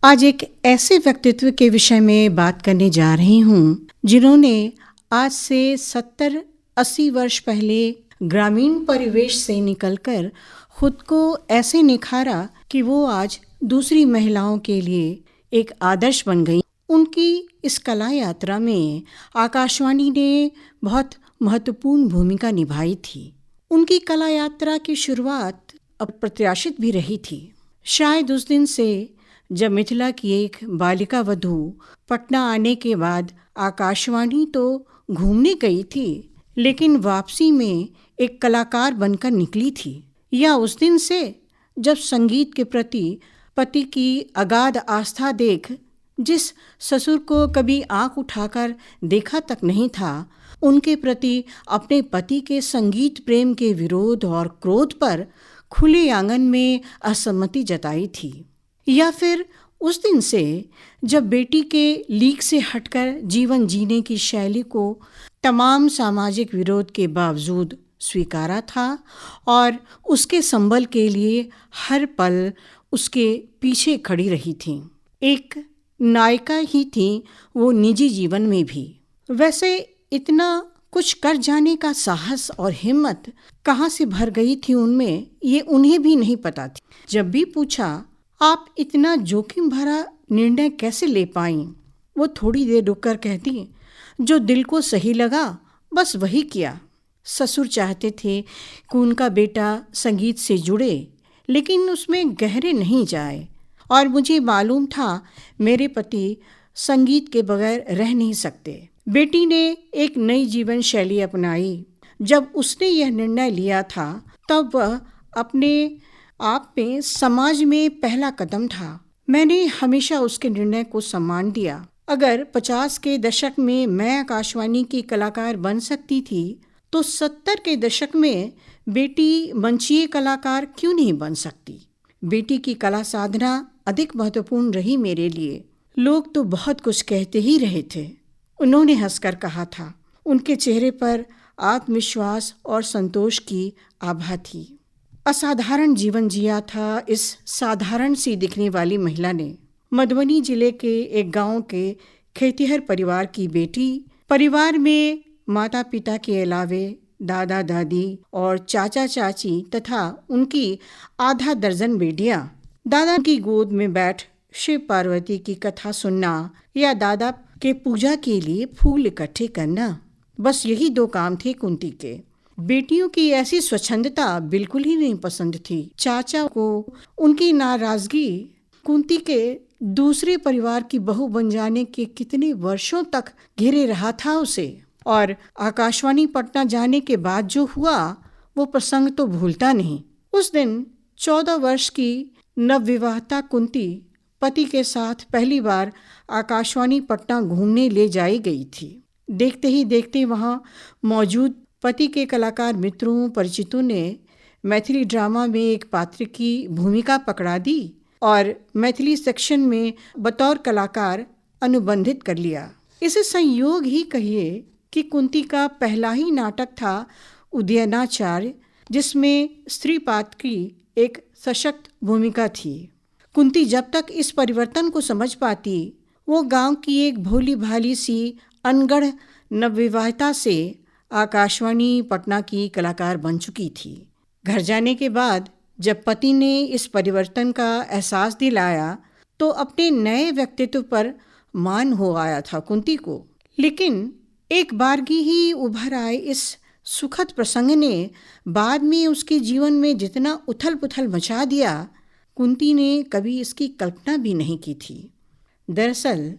आज एक ऐसे व्यक्तित्व के विषय में बात करने जा रही हूँ जिन्होंने आज से 70-80 वर्ष पहले ग्रामीण परिवेश से निकलकर खुद को ऐसे निखारा कि वो आज दूसरी महिलाओं के लिए एक आदर्श बन गई। उनकी इस कला यात्रा में आकाशवाणी ने बहुत महत्वपूर्ण भूमिका निभाई थी। उनकी कला यात्रा की शुरुआत अप्रत्याशित भी रही थी। शायद उस दिन से जब मिथिला की एक बालिका वधू पटना आने के बाद आकाशवाणी तो घूमने गई थी, लेकिन वापसी में एक कलाकार बनकर निकली थी। या उस दिन से जब संगीत के प्रति पति की अगाध आस्था देख जिस ससुर को कभी आंख उठाकर देखा तक नहीं था, उनके प्रति अपने पति के संगीत प्रेम के विरोध और क्रोध पर खुले आंगन में असहमति जताई थी। या फिर उस दिन से जब बेटी के लीक से हटकर जीवन जीने की शैली को तमाम सामाजिक विरोध के बावजूद स्वीकारा था और उसके संबल के लिए हर पल उसके पीछे खड़ी रही थी। एक नायिका ही थी वो निजी जीवन में भी। वैसे इतना कुछ कर जाने का साहस और हिम्मत कहाँ से भर गई थी उनमें, ये उन्हें भी नहीं पता थी। जब भी पूछा आप इतना जोखिम भरा निर्णय कैसे ले पाईं, वो थोड़ी देर रुककर कहती, जो दिल को सही लगा बस वही किया। ससुर चाहते थे कि उनका बेटा संगीत से जुड़े, लेकिन उसमें गहरे नहीं जाए, और मुझे मालूम था मेरे पति संगीत के बगैर रह नहीं सकते। बेटी ने एक नई जीवन शैली अपनाई। जब उसने यह निर्णय लिया था तब वह अपने आप में समाज में पहला कदम था। मैंने हमेशा उसके निर्णय को सम्मान दिया। अगर 50 के दशक में मैं आकाशवाणी की कलाकार बन सकती थी तो 70 के दशक में बेटी मंचीय कलाकार क्यों नहीं बन सकती। बेटी की कला साधना अधिक महत्वपूर्ण रही मेरे लिए। लोग तो बहुत कुछ कहते ही रहे थे, उन्होंने हंसकर कहा था। उनके चेहरे पर आत्मविश्वास और संतोष की आभा थी। असाधारण जीवन जिया था इस साधारण सी दिखने वाली महिला ने। मधुबनी जिले के एक गांव के खेतिहर परिवार की बेटी। परिवार में माता पिता के अलावे दादा दादी और चाचा चाची तथा उनकी आधा दर्जन बेटियां। दादा की गोद में बैठ शिव पार्वती की कथा सुनना या दादा के पूजा के लिए फूल इकट्ठे करना, बस यही 2 काम थे कुंती के। बेटियों की ऐसी स्वच्छंदता बिल्कुल ही नहीं पसंद थी। चाचा को उनकी नाराजगी कुंती के दूसरे परिवार की बहू बन जाने के कितने वर्षों तक घेरे रहा था उसे। और आकाशवाणी पटना जाने के बाद जो हुआ वो प्रसंग तो भूलता नहीं। उस दिन 14 वर्ष की नवविवाहिता कुंती पति के साथ पहली बार आकाशवाणी पटना घूमने ले जाई गई थी। देखते ही देखते वहाँ मौजूद पति के कलाकार मित्रों परिचितों ने मैथिली ड्रामा में एक पात्र की भूमिका पकड़ा दी और मैथिली सेक्शन में बतौर कलाकार अनुबंधित कर लिया। इसे संयोग ही कहिए कि कुंती का पहला ही नाटक था उदयनाचार्य, जिसमें स्त्री पात्र की एक सशक्त भूमिका थी। कुंती जब तक इस परिवर्तन को समझ पाती, वो गांव की एक भोली भाली सी अनगढ़ नवविवाहिता से आकाशवाणी पटना की कलाकार बन चुकी थी। घर जाने के बाद जब पति ने इस परिवर्तन का एहसास दिलाया तो अपने नए व्यक्तित्व पर मान हो आया था कुंती को। लेकिन एक बारगी ही उभर आए इस सुखद प्रसंग ने बाद में उसके जीवन में जितना उथल पुथल मचा दिया, कुंती ने कभी इसकी कल्पना भी नहीं की थी। दरअसल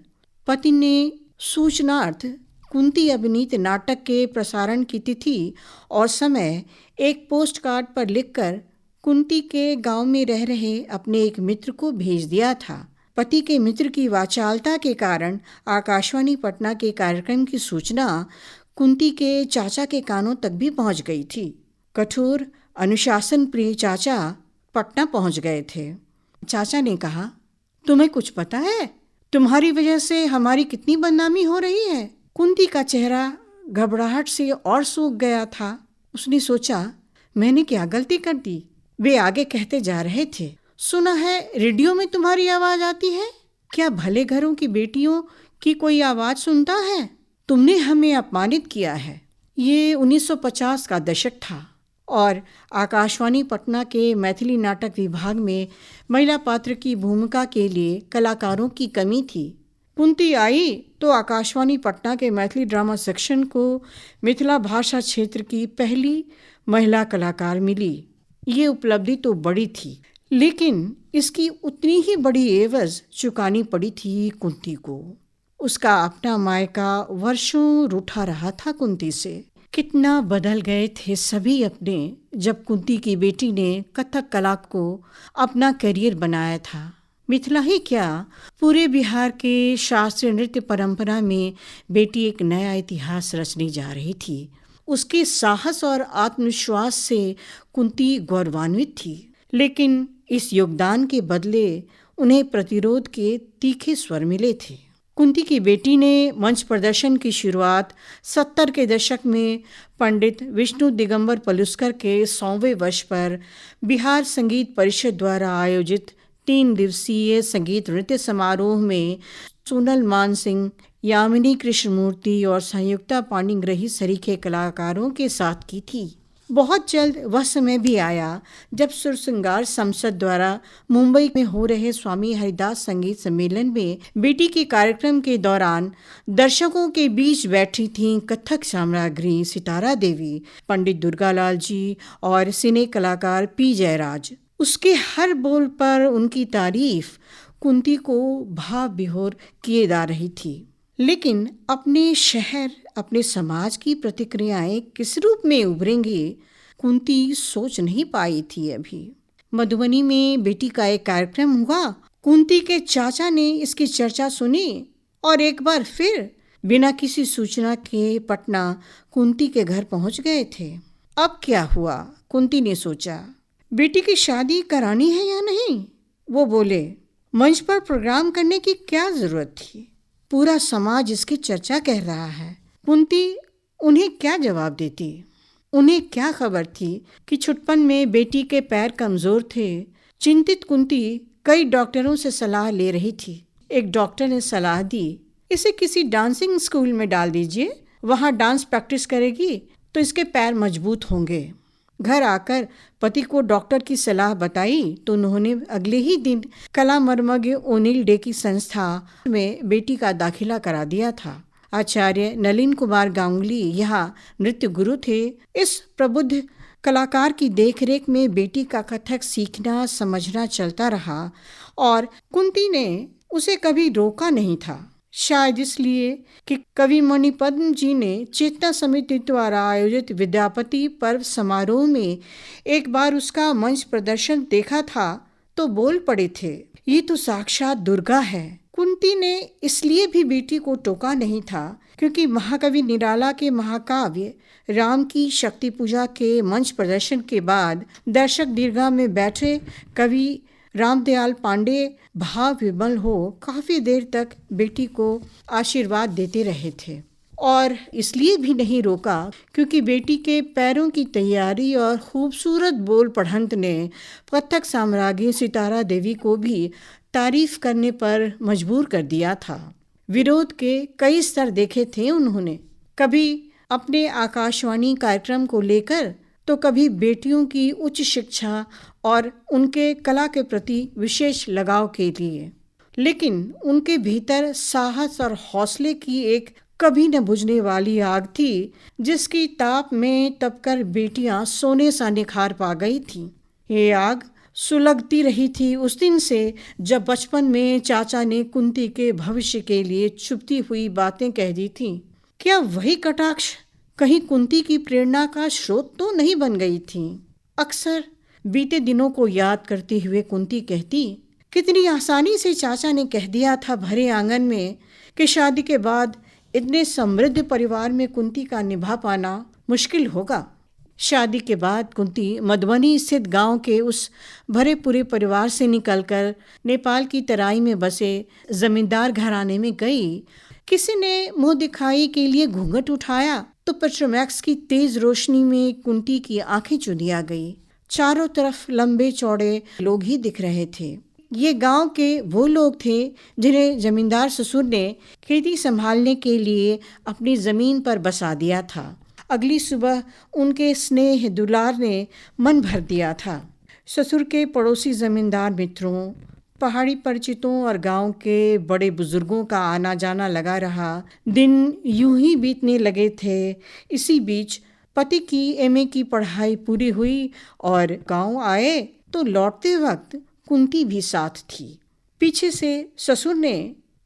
पति ने सूचनार्थ कुंती अभिनीत नाटक के प्रसारण की तिथि और समय एक पोस्ट कार्ड पर लिखकर कुंती के गांव में रह रहे अपने एक मित्र को भेज दिया था। पति के मित्र की वाचालता के कारण आकाशवाणी पटना के कार्यक्रम की सूचना कुंती के चाचा के कानों तक भी पहुंच गई थी। कठोर अनुशासन प्रिय चाचा पटना पहुंच गए थे। चाचा ने कहा, तुम्हें कुछ पता है? तुम्हारी वजह से हमारी कितनी बदनामी हो रही है। कुंती का चेहरा घबराहट से और सूख गया था। उसने सोचा, मैंने क्या गलती कर दी। वे आगे कहते जा रहे थे, सुना है रेडियो में तुम्हारी आवाज आती है। क्या भले घरों की बेटियों की कोई आवाज सुनता है? तुमने हमें अपमानित किया है। ये 1950 का दशक था और आकाशवाणी पटना के मैथिली नाटक विभाग में महिला पात्र की भूमिका के लिए कलाकारों की कमी थी। कुंती आई तो आकाशवाणी पटना के मैथिली ड्रामा सेक्शन को मिथिला भाषा क्षेत्र की पहली महिला कलाकार मिली। ये उपलब्धि तो बड़ी थी, लेकिन इसकी उतनी ही बड़ी एवज चुकानी पड़ी थी कुंती को। उसका अपना मायका वर्षों रूठा रहा था कुंती से। कितना बदल गए थे सभी अपने जब कुंती की बेटी ने कथक कला को अपना करियर बनाया था। मिथिला ही क्या, पूरे बिहार के शास्त्रीय नृत्य परंपरा में बेटी एक नया इतिहास रचने जा रही थी। उसके साहस और आत्मविश्वास से कुंती गौरवान्वित थी, लेकिन इस योगदान के बदले उन्हें प्रतिरोध के तीखे स्वर मिले थे। कुंती की बेटी ने मंच प्रदर्शन की शुरुआत 70 के दशक में पंडित विष्णु दिगंबर पलुस्कर के 100वें वर्ष पर बिहार संगीत परिषद द्वारा आयोजित 3 दिवसीय संगीत नृत्य समारोह में सोनल मानसिंह, यामिनी कृष्णमूर्ति और संयुक्ता पाणिग्रही सरीखे कलाकारों के साथ की थी। बहुत जल्द वह समय भी आया जब सुरसिंगार संसद द्वारा मुंबई में हो रहे स्वामी हरिदास संगीत सम्मेलन में बेटी के कार्यक्रम के दौरान दर्शकों के बीच बैठी थीं कथक साम्राज्ञी सितारा देवी, पंडित दुर्गालाल जी और सिने कलाकार पी जयराज। उसके हर बोल पर उनकी तारीफ कुंती को भाव विभोर किए जा रही थी। लेकिन अपने शहर, अपने समाज की प्रतिक्रियाएं किस रूप में उभरेंगी, कुंती सोच नहीं पाई थी अभी। मधुबनी में बेटी का एक कार्यक्रम हुआ। कुंती के चाचा ने इसकी चर्चा सुनी और एक बार फिर बिना किसी सूचना के पटना कुंती के घर पहुंच गए थे। अब क्या हुआ, कुंती ने सोचा। बेटी की शादी करानी है या नहीं? वो बोले, मंच पर प्रोग्राम करने की क्या जरूरत थी? पूरा समाज इसकी चर्चा कर रहा है। कुंती उन्हें क्या जवाब देती? उन्हें क्या खबर थी कि छुटपन में बेटी के पैर कमजोर थे। चिंतित कुंती कई डॉक्टरों से सलाह ले रही थी। एक डॉक्टर ने सलाह दी, इसे किसी डांसिंग स्कूल में डाल दीजिए, वहाँ डांस प्रैक्टिस करेगी तो इसके पैर मजबूत होंगे। घर आकर पति को डॉक्टर की सलाह बताई तो उन्होंने अगले ही दिन कला मर्मज्ञ ओनिल डे की संस्था में बेटी का दाखिला करा दिया था। आचार्य नलिन कुमार गांगुली यहाँ नृत्य गुरु थे। इस प्रबुद्ध कलाकार की देखरेख में बेटी का कथक सीखना समझना चलता रहा और कुंती ने उसे कभी रोका नहीं था। शायद इसलिए कि कवि मणिपद्म जी ने चेतना समिति द्वारा आयोजित विद्यापति पर्व समारोह में एक बार उसका मंच प्रदर्शन देखा था तो बोल पड़े थे, ये तो साक्षात दुर्गा है। कुंती ने इसलिए भी बेटी को टोका नहीं था क्योंकि महाकवि निराला के महाकाव्य राम की शक्ति पूजा के मंच प्रदर्शन के बाद दर्शक दीर्घा में बैठे कवि रामदयाल पांडे भाव विमल हो काफी देर तक बेटी को आशीर्वाद देते रहे थे। और इसलिए भी नहीं रोका क्योंकि बेटी के पैरों की तैयारी और खूबसूरत बोल पढ़ंत ने कथक साम्राज्ञी सितारा देवी को भी तारीफ करने पर मजबूर कर दिया था। विरोध के कई स्तर देखे थे उन्होंने, कभी अपने आकाशवाणी कार्यक्रम को लेकर तो कभी बेटियों की उच्च शिक्षा और उनके कला के प्रति विशेष लगाव के लिए। लेकिन उनके भीतर साहस और हौसले की एक कभी न बुझने वाली आग थी जिसकी ताप में तपकर बेटियां सोने सा निखार पा गई थीं। ये आग सुलगती रही थी उस दिन से जब बचपन में चाचा ने कुंती के भविष्य के लिए छुपती हुई बातें कह दी थीं। क्या वही कटाक्ष कहीं कुंती की प्रेरणा का स्रोत तो नहीं बन गई थी? अक्सर बीते दिनों को याद करते हुए कुंती कहती, कितनी आसानी से चाचा ने कह दिया था भरे आंगन में कि शादी के बाद इतने समृद्ध परिवार में कुंती का निभा पाना मुश्किल होगा। शादी के बाद कुंती मधुबनी स्थित गांव के उस भरे पूरे परिवार से निकलकर नेपाल की तराई में बसे जमींदार घराने में गई। किसी ने मुंह दिखाई के लिए घूंघट उठाया तो पेट्रोमैक्स की तेज रोशनी में कुंती की आंखें चुंधिया गई। चारों तरफ लंबे चौड़े लोग ही दिख रहे थे। ये गांव के वो लोग थे जिन्हें जमींदार ससुर ने खेती संभालने के लिए अपनी ज़मीन पर बसा दिया था। अगली सुबह उनके स्नेह दुलार ने मन भर दिया था। ससुर के पड़ोसी जमींदार मित्रों, पहाड़ी परिचितों और गांव के बड़े बुजुर्गों का आना जाना लगा रहा। दिन यूं ही बीतने लगे थे। इसी बीच पति की एमए की पढ़ाई पूरी हुई और गांव आए तो लौटते वक्त कुंती भी साथ थी। पीछे से ससुर ने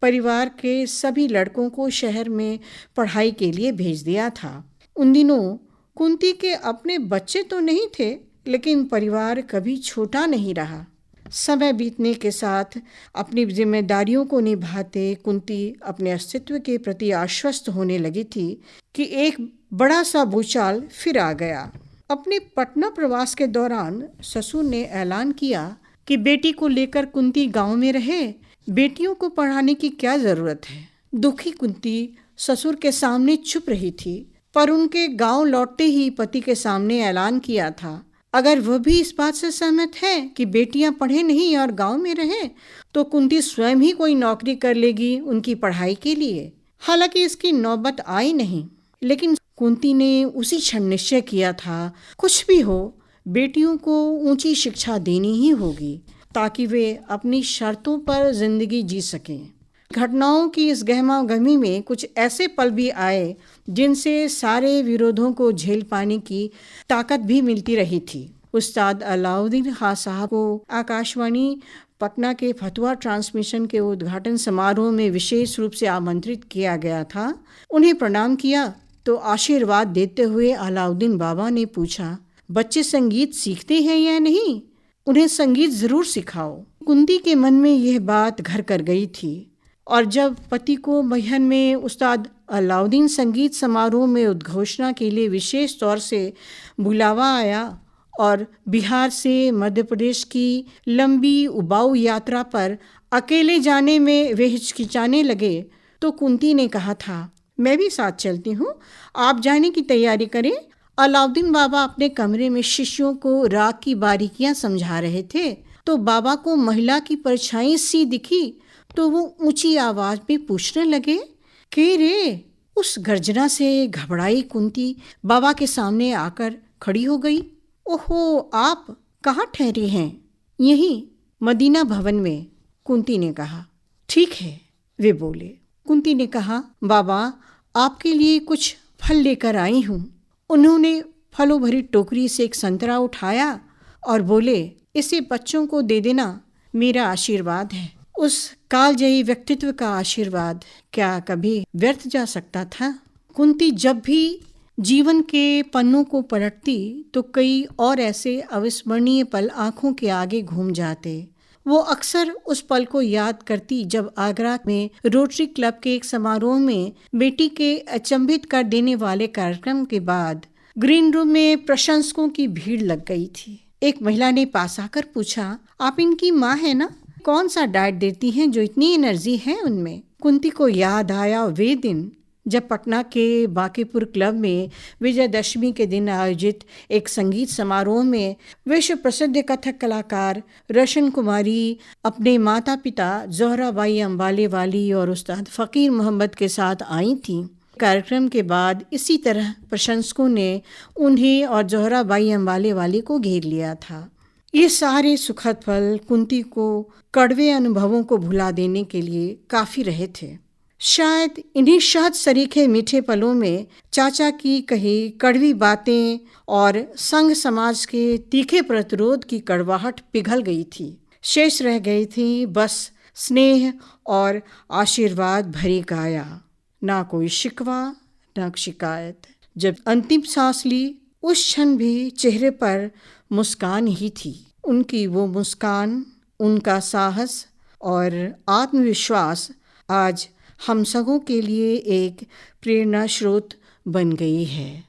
परिवार के सभी लड़कों को शहर में पढ़ाई के लिए भेज दिया था। उन दिनों कुंती के अपने बच्चे तो नहीं थे, लेकिन परिवार कभी छोटा नहीं रहा। समय बीतने के साथ अपनी जिम्मेदारियों को निभाते कुंती अपने अस्तित्व के प्रति आश्वस्त होने लगी थी कि एक बड़ा सा भूचाल फिर आ गया। अपने पटना प्रवास के दौरान ससुर ने ऐलान किया कि बेटी को लेकर कुंती गांव में रहे। बेटियों को पढ़ाने की क्या जरूरत है। दुखी कुंती ससुर के सामने चुप रही थी, पर उनके गांव लौटते ही पति के सामने ऐलान किया था अगर वह भी इस बात से सहमत है कि बेटियां पढ़े नहीं और गांव में रहें तो कुंती स्वयं ही कोई नौकरी कर लेगी उनकी पढ़ाई के लिए। हालांकि इसकी नौबत आई नहीं, लेकिन कुंती ने उसी क्षण निश्चय किया था कुछ भी हो बेटियों को ऊंची शिक्षा देनी ही होगी ताकि वे अपनी शर्तों पर जिंदगी जी सकें। घटनाओं की इस गहमा गहमी में कुछ ऐसे पल भी आए जिनसे सारे विरोधों को झेल पाने की ताकत भी मिलती रही थी। उस्ताद अलाउद्दीन खां साहब को आकाशवाणी पटना के फतवा ट्रांसमिशन के उद्घाटन समारोह में विशेष रूप से आमंत्रित किया गया था। उन्हें प्रणाम किया तो आशीर्वाद देते हुए अलाउद्दीन बाबा ने पूछा, बच्चे संगीत सीखते हैं या नहीं? उन्हें संगीत जरूर सिखाओ। कुंती के मन में यह बात घर कर गई थी और जब पति को महन में उस्ताद अलाउद्दीन संगीत समारोह में उद्घोषणा के लिए विशेष तौर से बुलावा आया और बिहार से मध्य प्रदेश की लंबी उबाऊ यात्रा पर अकेले जाने में वे हिचकिचाने लगे तो कुंती ने कहा था, मैं भी साथ चलती हूँ, आप जाने की तैयारी करें। अलाउद्दीन बाबा अपने कमरे में शिष्यों को राग की बारीकियां समझा रहे थे तो बाबा को महिला की परछाई सी दिखी तो वो ऊंची आवाज में पूछने लगे, के रे? उस गर्जना से घबराई कुंती बाबा के सामने आकर खड़ी हो गई। ओहो, आप कहाँ ठहरे हैं? यहीं मदीना भवन में, कुंती ने कहा। ठीक है, वे बोले। कुंती ने कहा, बाबा आपके लिए कुछ फल लेकर आई हूँ। उन्होंने फलों भरी टोकरी से एक संतरा उठाया और बोले, इसे बच्चों को दे देना, मेरा आशीर्वाद है। उस कालजयी व्यक्तित्व का आशीर्वाद क्या कभी व्यर्थ जा सकता था? कुंती जब भी जीवन के पन्नों को पलटती तो कई और ऐसे अविस्मरणीय पल आंखों के आगे घूम जाते। वो अक्सर उस पल को याद करती जब आगरा में रोटरी क्लब के एक समारोह में बेटी के अचंभित कर देने वाले कार्यक्रम के बाद ग्रीन रूम में प्रशंसकों की भीड़ लग गई थी। एक महिला ने पास आकर पूछा, आप इनकी माँ है ना? कौन सा डाइट देती हैं जो इतनी एनर्जी है उनमें? कुंती को याद आया वे दिन जब पटना के बांकीपुर क्लब में विजयदशमी के दिन आयोजित एक संगीत समारोह में विश्व प्रसिद्ध कथक कलाकार रोशन कुमारी अपने माता पिता ज़ोहराबाई अंबाले वाली और उस्ताद फ़कीर मोहम्मद के साथ आई थीं। कार्यक्रम के बाद इसी तरह प्रशंसकों ने उन्हें और ज़ोहराबाई अंबाले वाली को घेर लिया था। ये सारे सुखद पल कुंती को कड़वे अनुभवों को भुला देने के लिए काफ़ी रहे थे। शायद इन्हीं शहद सरीखे मीठे पलों में चाचा की कही कड़वी बातें और संघ समाज के तीखे प्रतिरोध की कड़वाहट पिघल गई थी। शेष रह गई थी बस स्नेह और आशीर्वाद भरी काया, ना कोई शिकवा ना शिकायत। जब अंतिम सांस ली उस क्षण भी चेहरे पर मुस्कान ही थी। उनकी वो मुस्कान, उनका साहस और आत्मविश्वास आज हम सबों के लिए एक प्रेरणा स्रोत बन गई है।